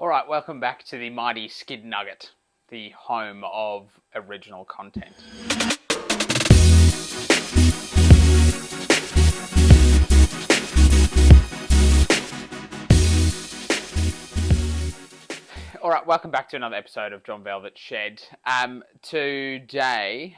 Alright, welcome back to the mighty Skid Nugget, the home of original content. Alright, welcome back to another episode of John Velvet Shed. Today,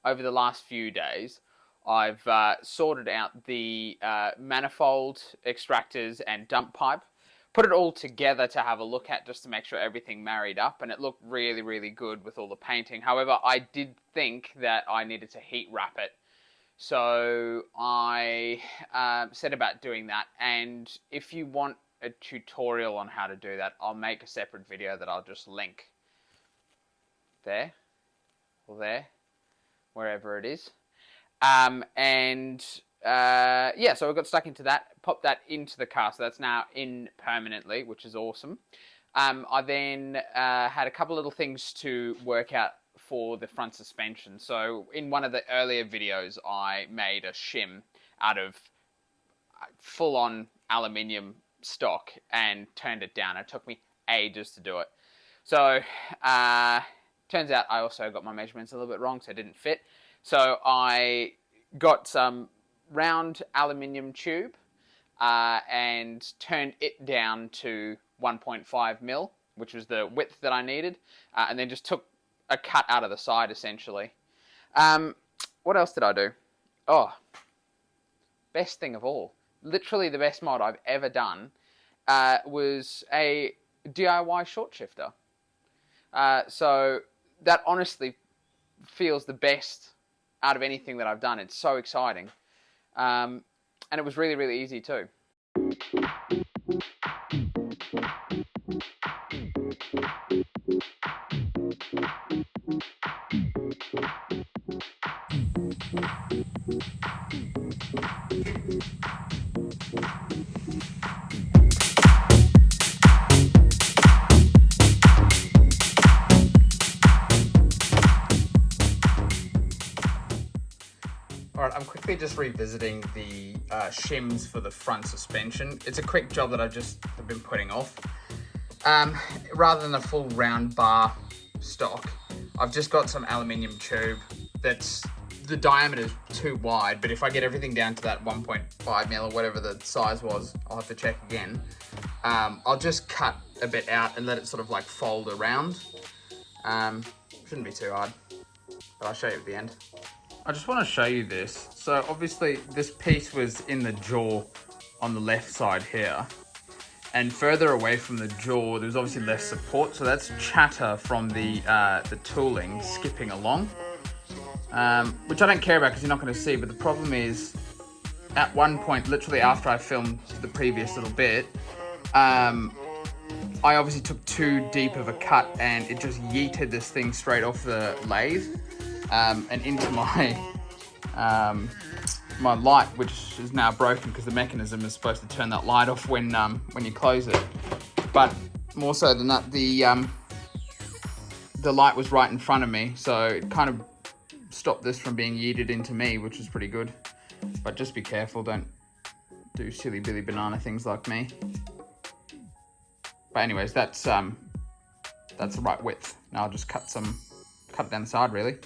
over the last few days, I've sorted out the manifold, extractors and dump pipe, put it all together to have a look at just to make sure everything married up, and it looked really, really good with all the painting. However, I did think that I needed to heat wrap it, so I set about doing that, and if you want a tutorial on how to do that, I'll make a separate video that I'll just link there, or there, wherever it is. So I got stuck into that, popped that into the car, so that's now in permanently, which is awesome. I then had a couple little things to work out for the front suspension. So in one of the earlier videos, I made a shim out of full-on aluminium stock and turned it down. It took me ages to do it. So turns out I also got my measurements a little bit wrong, so it didn't fit. So I got some round aluminium tube and turned it down to 1.5 mil, which was the width that I needed, and then just took a cut out of the side essentially. What else did I do? Oh, best thing of all, literally the best mod I've ever done was a DIY short shifter. So that honestly feels the best out of anything that I've done. It's so exciting. And it was really, really easy too. Alright, I'm quickly just revisiting the shims for the front suspension. It's a quick job that I've been putting off. Rather than a full round bar stock, I've just got some aluminium tube that's, the diameter is too wide, but if I get everything down to that 1.5 mil or whatever the size was, I'll have to check again. I'll just cut a bit out and let it sort of like fold around. Shouldn't be too hard, but I'll show you at the end. I just want to show you this. So obviously this piece was in the jaw on the left side here, and further away from the jaw there's obviously less support, so that's chatter from the tooling skipping along, which I don't care about because you're not going to see. But the problem is, at one point, literally after I filmed the previous little bit, I obviously took too deep of a cut and it just yeeted this thing straight off the lathe and into my my light, which is now broken because the mechanism is supposed to turn that light off when you close it. But more so than that, the light was right in front of me, so it kind of stopped this from being yeeted into me, which is pretty good. But just be careful, don't do silly billy banana things like me. But anyways, that's the right width. Now I'll just cut it down the side really.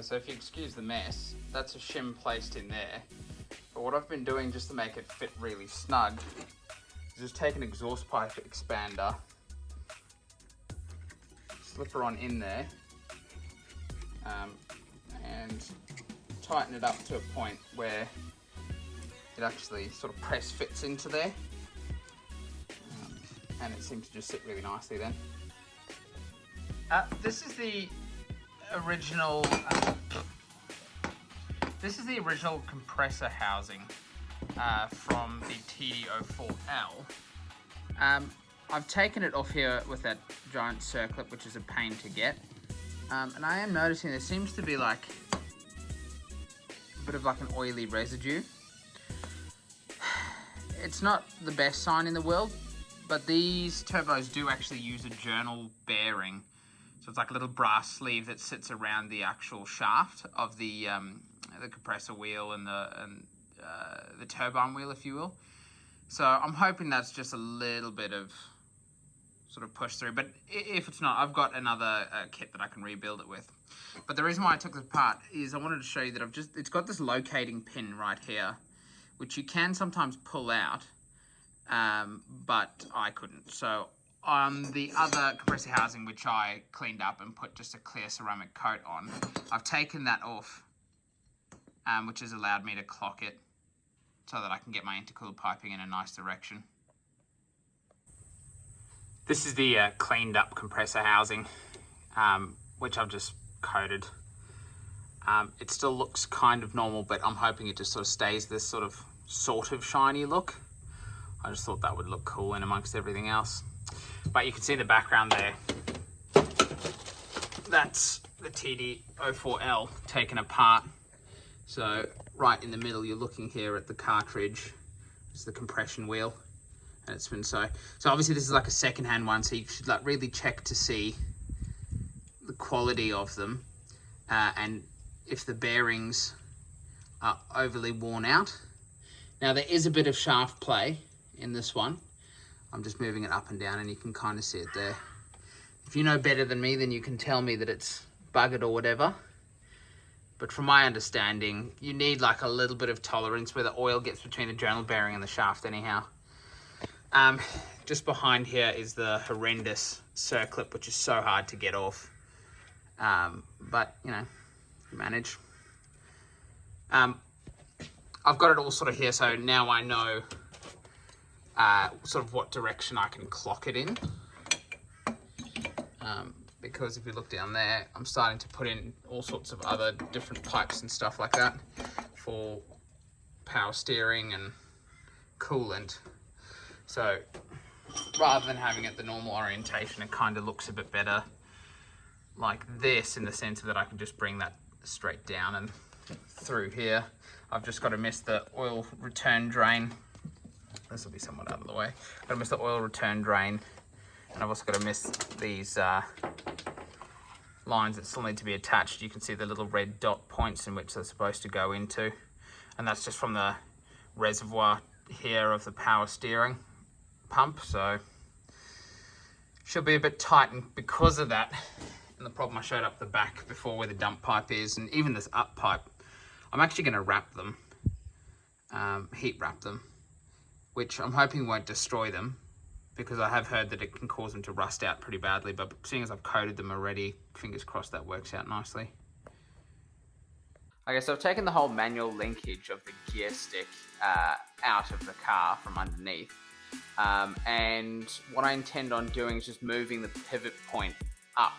So if you excuse the mess, that's a shim placed in there. But what I've been doing just to make it fit really snug is just take an exhaust pipe expander, slip her on in there, and tighten it up to a point where it actually sort of press fits into there. And it seems to just sit really nicely then. This is the original compressor housing from the TD04L. I've taken it off here with that giant circlip, which is a pain to get, and I am noticing there seems to be like a bit of like an oily residue. It's not the best sign in the world, but these turbos do actually use a journal bearing, So it's like a little brass sleeve that sits around the actual shaft of the compressor wheel and the turbine wheel, if you will. So I'm hoping that's just a little bit of sort of push through, but if it's not, I've got another kit that I can rebuild it with. But the reason why I took this apart is I wanted to show you that it's got this locating pin right here, which you can sometimes pull out, but I couldn't. So on the other compressor housing, which I cleaned up and put just a clear ceramic coat on, I've taken that off, which has allowed me to clock it so that I can get my intercooler piping in a nice direction. This is the cleaned up compressor housing, which I've just coated. It still looks kind of normal, but I'm hoping it just sort of stays this sort of shiny look. I just thought that would look cool in amongst everything else. But you can see the background there. That's the TD04L taken apart. So right in the middle, you're looking here at the cartridge. It's the compression wheel, and it's been so obviously this is like a second-hand one, so you should like really check to see the quality of them, and if the bearings are overly worn out. Now there is a bit of shaft play in this one. I'm just moving it up and down and you can kind of see it there. If you know better than me, then you can tell me that it's buggered or whatever. But from my understanding, you need like a little bit of tolerance where the oil gets between the journal bearing and the shaft anyhow. Just behind here is the horrendous circlip, which is so hard to get off. But, you know, manage. I've got it all sort of here, so now I know sort of what direction I can clock it in. Because if you look down there, I'm starting to put in all sorts of other different pipes and stuff like that for power steering and coolant. So rather than having it the normal orientation, it kind of looks a bit better like this, in the sense that I can just bring that straight down and through here. I've just got to miss the oil return drain. This will be somewhat out of the way. I've got to miss the oil return drain, and I've also got to miss these lines that still need to be attached. You can see the little red dot points in which they're supposed to go into, and that's just from the reservoir here of the power steering pump. So should be a bit tight, and because of that, and the problem I showed up the back before where the dump pipe is, and even this up pipe, I'm actually going to wrap them, heat wrap them, which I'm hoping won't destroy them, because I have heard that it can cause them to rust out pretty badly. But seeing as I've coated them already, fingers crossed that works out nicely. Okay, so I've taken the whole manual linkage of the gear stick out of the car from underneath. And what I intend on doing is just moving the pivot point up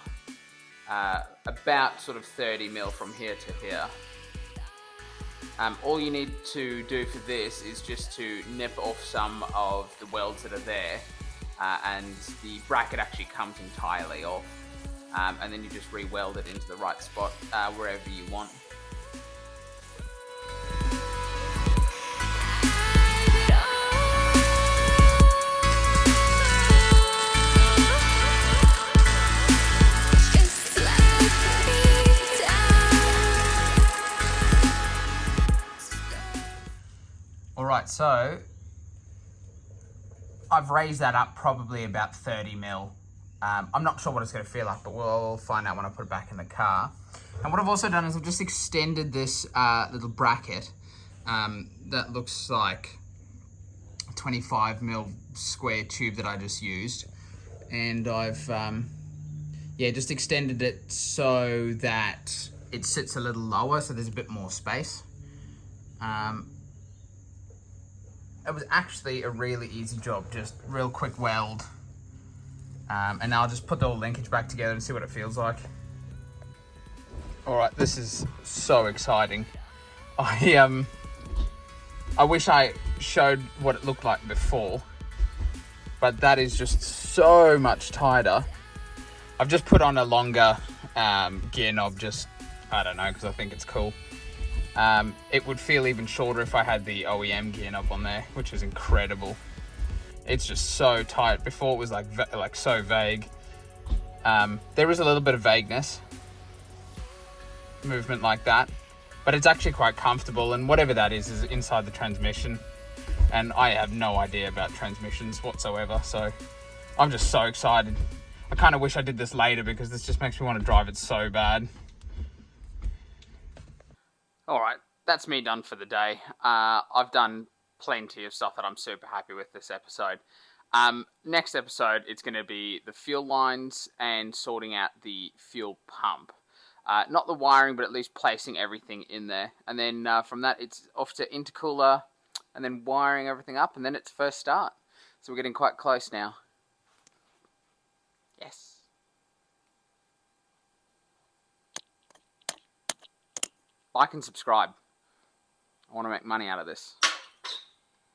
about sort of 30 mil from here to here. All you need to do for this is just to nip off some of the welds that are there, and the bracket actually comes entirely off, and then you just re-weld it into the right spot wherever you want. Alright, so I've raised that up probably about 30 mil. I'm not sure what it's going to feel like, but we'll find out when I put it back in the car. And what I've also done is I've just extended this little bracket that looks like a 25 mil square tube that I just used. And I've just extended it so that it sits a little lower, so there's a bit more space. It was actually a really easy job, just real quick weld. And now I'll just put the whole linkage back together and see what it feels like. All right, this is so exciting. I wish I showed what it looked like before, but that is just so much tighter. I've just put on a longer gear knob, just, I don't know, because I think it's cool. It would feel even shorter if I had the OEM gear knob on there, which is incredible. It's just so tight. Before it was like so vague. There is a little bit of vagueness, movement like that, but it's actually quite comfortable, and whatever that is inside the transmission, and I have no idea about transmissions whatsoever, so I'm just so excited. I kind of wish I did this later because this just makes me want to drive it so bad. Alright, that's me done for the day. I've done plenty of stuff that I'm super happy with this episode. Next episode, it's going to be the fuel lines and sorting out the fuel pump. Not the wiring, but at least placing everything in there. And then from that, it's off to intercooler, and then wiring everything up, and then it's first start. So we're getting quite close now. Yes. Like and subscribe. I want to make money out of this.